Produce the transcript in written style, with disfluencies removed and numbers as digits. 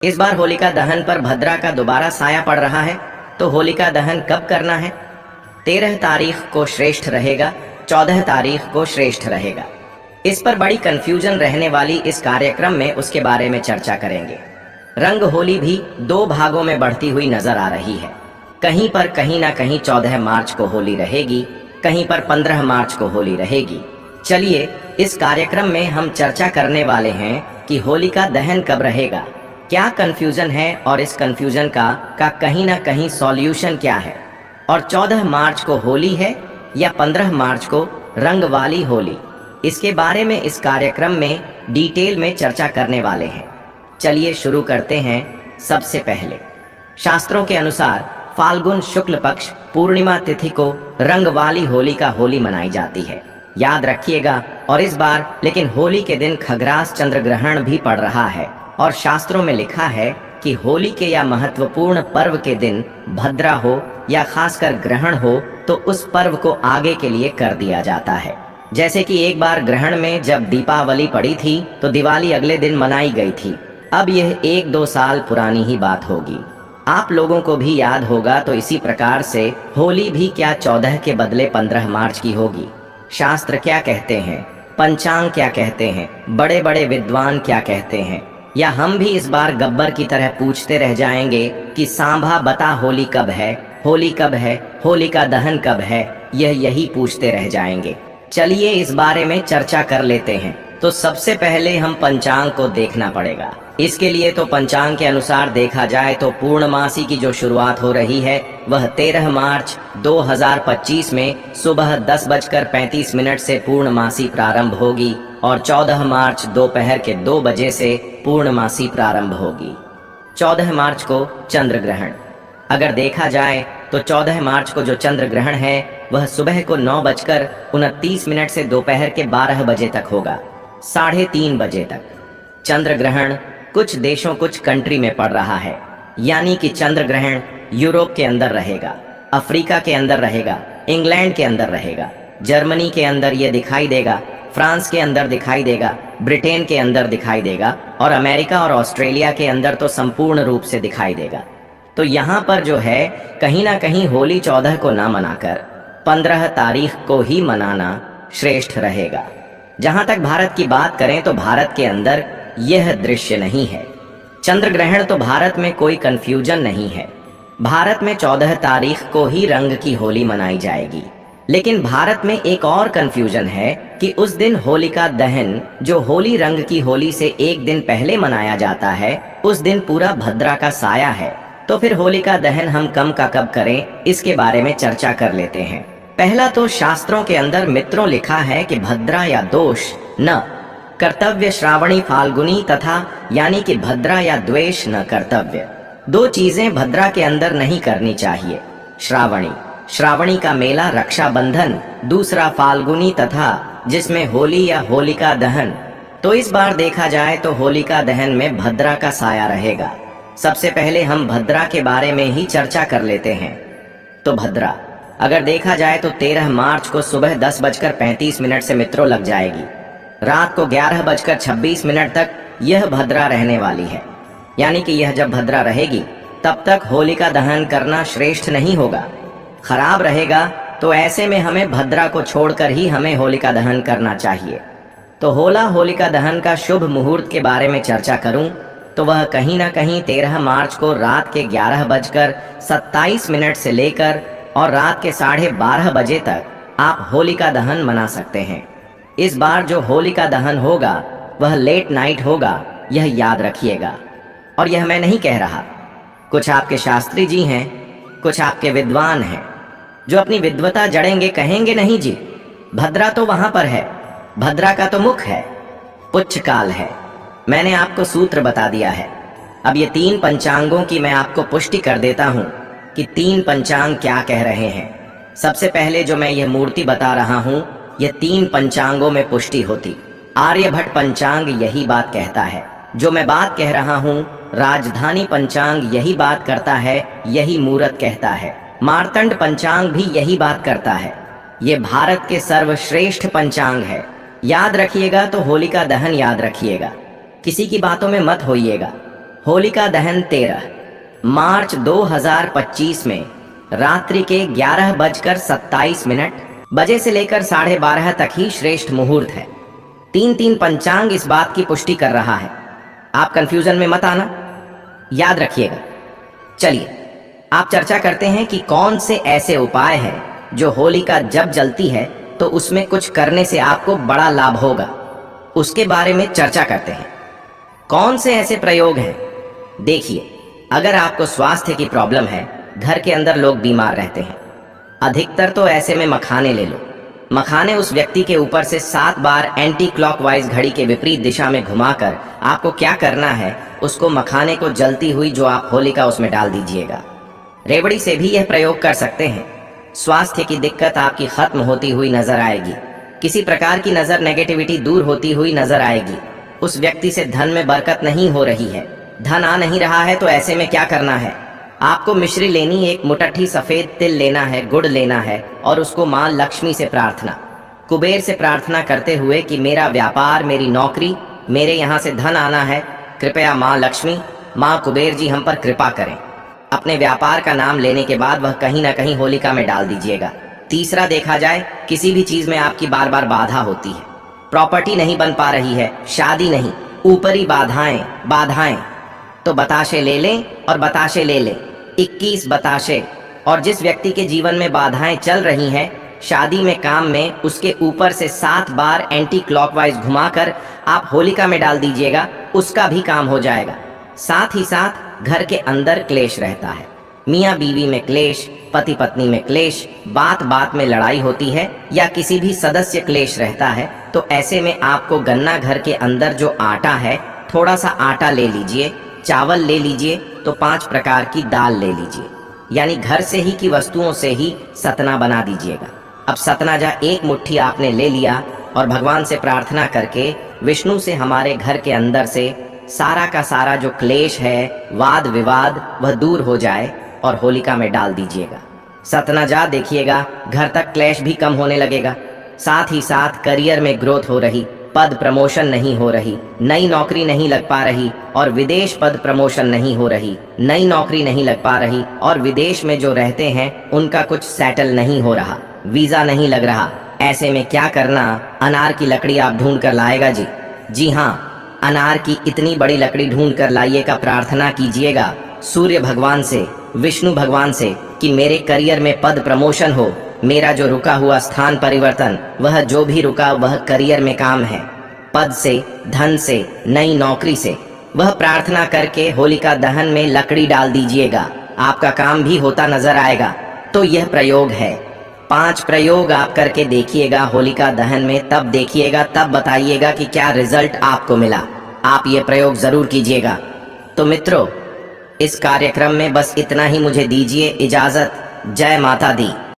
इस बार होलिका दहन पर भद्रा का दोबारा साया पड़ रहा है, तो होलिका दहन कब करना है? 13 तारीख को श्रेष्ठ रहेगा, 14 तारीख को श्रेष्ठ रहेगा। इस पर बड़ी कंफ्यूजन रहने वाली इस कार्यक्रम में उसके बारे में चर्चा करेंगे। रंग होली भी 2 भागों में बढ़ती हुई नजर आ रही है। कहीं पर कहीं ना कहीं 14 मार्च को होली रहेगी, कहीं पर 15 मार्च को होली रहेगी। चलिए, इस कार्यक्रम में हम चर्चा करने वाले हैं कि होलिका दहन कब रहेगा, क्या कंफ्यूजन है और इस कंफ्यूजन का कहीं ना कहीं सॉल्यूशन क्या है, और 14 मार्च को होली है या 15 मार्च को रंग वाली होली, इसके बारे में इस कार्यक्रम में डिटेल में चर्चा करने वाले हैं। चलिए शुरू करते हैं। सबसे पहले शास्त्रों के अनुसार फाल्गुन शुक्ल पक्ष पूर्णिमा तिथि को रंग वाली होली का होली मनाई जाती है, याद रखिएगा। और इस बार लेकिन होली के दिन खग्रास चंद्र ग्रहण भी पड़ रहा है, और शास्त्रों में लिखा है कि होली के या महत्वपूर्ण पर्व के दिन भद्रा हो या खासकर ग्रहण हो तो उस पर्व को आगे के लिए कर दिया जाता है। जैसे कि एक बार ग्रहण में जब दीपावली पड़ी थी तो दिवाली अगले दिन मनाई गई थी। अब यह 1-2 साल पुरानी ही बात होगी। आप लोगों को भी याद होगा, तो इसी प्रकार से होली भी क्या 14 के बदले 15 मार्च की होगी। शास्त्र क्या कहते हैं, पंचांग क्या कहते हैं, बड़े बड़े विद्वान क्या कहते हैं, या हम भी इस बार गब्बर की तरह पूछते रह जाएंगे कि सांभा बता होली कब है, होली कब है, होलिका दहन कब है, यही पूछते रह जाएंगे। चलिए इस बारे में चर्चा कर लेते हैं। तो सबसे पहले हम पंचांग को देखना पड़ेगा। इसके लिए तो पंचांग के अनुसार देखा जाए तो पूर्णमासी की जो शुरुआत हो रही है वह 13 मार्च 2025 में सुबह 10:35 से पूर्णमासी प्रारंभ होगी, और 14 मार्च दोपहर के 2 बजे से पूर्णमासी प्रारंभ होगी। 14 मार्च को चंद्र ग्रहण अगर देखा जाए तो 14 मार्च को जो चंद्र ग्रहण है वह सुबह को 9:29 से दोपहर के 12 बजे तक होगा, 3:30 बजे तक। चंद्र ग्रहण कुछ देशों कुछ कंट्री में पड़ रहा है, यानी कि चंद्र ग्रहण यूरोप के अंदर रहेगा, अफ्रीका के अंदर रहेगा, इंग्लैंड के अंदर रहेगा, जर्मनी के अंदर ये दिखाई देगा, फ्रांस के अंदर दिखाई देगा, ब्रिटेन के अंदर दिखाई देगा, और अमेरिका और ऑस्ट्रेलिया के अंदर तो संपूर्ण रूप से दिखाई देगा। तो यहाँ पर जो है कहीं ना कहीं होली 14 को ना मनाकर 15 तारीख को ही मनाना श्रेष्ठ रहेगा। जहाँ तक भारत की बात करें तो भारत के अंदर यह दृश्य नहीं है। चंद्र ग्रहण तो भारत में कोई कंफ्यूजन नहीं है। भारत में 14 तारीख को ही रंग की होली मनाई जाएगी। लेकिन भारत में एक और कंफ्यूजन है कि उस दिन होलिका दहन जो होली रंग की होली से एक दिन पहले मनाया जाता है, उस दिन पूरा भद्रा का साया है। तो फिर होलिका दहन हम कब करें, इसके बारे में चर्चा कर लेते हैं। पहला तो शास्त्रों के अंदर मित्रों लिखा है कि भद्रा या दोष न कर्तव्य श्रावणी फाल्गुनी तथा, यानी कि भद्रा या द्वेष न कर्तव्य। 2 चीजें भद्रा के अंदर नहीं करनी चाहिए। श्रावणी का मेला रक्षाबंधन, दूसरा फाल्गुनी तथा जिसमें होली या होलिका दहन। तो इस बार देखा जाए तो होलिका दहन में भद्रा का साया रहेगा। सबसे पहले हम भद्रा के बारे में ही चर्चा कर लेते हैं। तो भद्रा अगर देखा जाए तो 13 मार्च को सुबह 10:35 से मित्रों लग जाएगी। रात को 11:26 तक यह भद्रा रहने वाली है, यानी कि यह जब भद्रा रहेगी तब तक होलिका दहन करना श्रेष्ठ नहीं होगा, खराब रहेगा। तो ऐसे में हमें भद्रा को छोड़कर ही हमें होलिका दहन करना चाहिए। तो होलिका दहन का शुभ मुहूर्त के बारे में चर्चा करूं तो वह कहीं ना कहीं 13 मार्च को रात के 11:27 से लेकर और रात के 12:30 बजे तक आप होलिका दहन मना सकते हैं। इस बार जो होलिका दहन होगा वह लेट नाइट होगा, यह याद रखिएगा। और यह मैं नहीं कह रहा, कुछ आपके शास्त्री जी हैं, कुछ आपके विद्वान हैं जो अपनी विद्वता जड़ेंगे, कहेंगे नहीं जी भद्रा तो वहां पर है, भद्रा का तो मुख है, पुच्छ काल है। मैंने आपको सूत्र बता दिया है। अब ये 3 पंचांगों की मैं आपको पुष्टि कर देता हूं कि 3 पंचांग क्या कह रहे हैं। सबसे पहले जो मैं ये मूर्ति बता रहा हूं, ये 3 पंचांगों में पुष्टि होती। आर्यभट्ट पंचांग यही बात कहता है। जो मैं बात कह रहा हूं, राजधानी पंचांग यही बात करता है, यही मुहूर्त कहता है। मार्तंड पंचांग भी यही बात करता है। ये भारत के सर्वश्रेष्ठ पंचांग है। याद रखिएगा तो होलिका दहन याद रखिएगा, किसी की बातों में मत होइएगा। होलिका दहन 13 मार्च 2025 में रात्रि के 11:27 बजे से लेकर 12:30 तक ही श्रेष्ठ मुहूर्त है। 3 पंचांग इस बात की पुष्टि कर रहा है। आप कंफ्यूजन में मत आना, याद रखिएगा। चलिए आप चर्चा करते हैं कि कौन से ऐसे उपाय हैं जो होलिका जब जलती है तो उसमें कुछ करने से आपको बड़ा लाभ होगा, उसके बारे में चर्चा करते हैं। कौन से ऐसे प्रयोग हैं? देखिए, अगर आपको स्वास्थ्य की प्रॉब्लम है, घर के अंदर लोग बीमार रहते हैं, अधिकतर तो ऐसे में मखाने ले लो। मखाने उस व्यक्ति के ऊपर से 7 बार एंटी क्लॉकवाइज घड़ी के विपरीत दिशा में घुमाकर आपको क्या करना है, उसको मखाने को जलती हुई जो आप होलिका उसमें डाल दीजिएगा। रेवड़ी से भी यह प्रयोग कर सकते हैं। स्वास्थ्य की दिक्कत आपकी खत्म होती हुई नजर आएगी। किसी प्रकार की नजर नेगेटिविटी दूर होती हुई नजर आएगी। उस व्यक्ति से धन में बरकत नहीं हो रही है, धन आ नहीं रहा है, तो ऐसे में क्या करना है? आपको मिश्री लेनी, एक मुट्ठी सफेद तिल लेना है, गुड़ लेना है और उसको मां लक्ष्मी से प्रार्थना, कुबेर से प्रार्थना करते हुए कि मेरा व्यापार, मेरी नौकरी, मेरे यहाँ से धन आना है, कृपया मां लक्ष्मी, मां कुबेर जी हम पर कृपा करें। अपने व्यापार का नाम लेने के बाद वह कहीं ना कहीं होलिका में डाल दीजिएगा। तीसरा, देखा जाए किसी भी चीज में आपकी बार बार बाधा होती है, प्रॉपर्टी नहीं बन पा रही है, शादी नहीं, ऊपरी बाधाएं, तो बताशे ले लें और बताशे ले लें, 21 बताशे। और जिस व्यक्ति के जीवन में बाधाएं चल रही हैं, शादी में, काम में, उसके ऊपर से 7 बार एंटी क्लॉकवाइज घुमाकर आप होलिका में डाल दीजिएगा, उसका भी काम हो जाएगा। साथ ही साथ घर के अंदर क्लेश रहता है, मियाँ बीवी में क्लेश, पति पत्नी में क्लेश, बात बात में लड़ाई होती है या किसी भी सदस्य क्लेश रहता है, तो ऐसे में आपको गन्ना घर के अंदर जो आटा है, थोड़ा सा आटा ले लीजिए, चावल ले लीजिए, तो 5 प्रकार की दाल ले लीजिए, यानी घर से ही की वस्तुओं से ही सतना बना दीजिएगा। अब सतना जा 1 मुट्ठी आपने ले लिया और भगवान से प्रार्थना करके, विष्णु से हमारे घर के अंदर से सारा का सारा जो क्लेश है, वाद विवाद, वह दूर हो जाए और होलिका में डाल दीजिएगा। सतना जा देखिएगा, घर तक क्लेश भी कम होने लगेगा। साथ ही साथ करियर में ग्रोथ हो रही, पद प्रमोशन नहीं हो रही, नई नौकरी नहीं लग पा रही और विदेश पद प्रमोशन नहीं हो रही, नई नौकरी नहीं लग पा रही और विदेश में जो रहते हैं उनका कुछ सेटल नहीं हो रहा, वीजा नहीं लग रहा, ऐसे में क्या करना? अनार की लकड़ी आप ढूंढ कर लाएगा जी। जी हाँ, अनार की इतनी बड़ी लकड़ी ढूंढ कर लाइएगा, प्रार्थना कीजिएगा सूर्य भगवान से, विष्णु भगवान से कि मेरे करियर में पद प्रमोशन हो, मेरा जो रुका हुआ स्थान परिवर्तन, वह जो भी रुका वह करियर में काम है, पद से, धन से, नई नौकरी से, वह प्रार्थना करके होलिका दहन में लकड़ी डाल दीजिएगा, आपका काम भी होता नजर आएगा। तो यह प्रयोग है। 5 प्रयोग आप करके देखिएगा होलिका दहन में, तब देखिएगा, तब बताइएगा कि क्या रिजल्ट आपको मिला। आप ये प्रयोग जरूर कीजिएगा। तो मित्रों, इस कार्यक्रम में बस इतना ही मुझे दीजिए इजाजत। जय माता दी।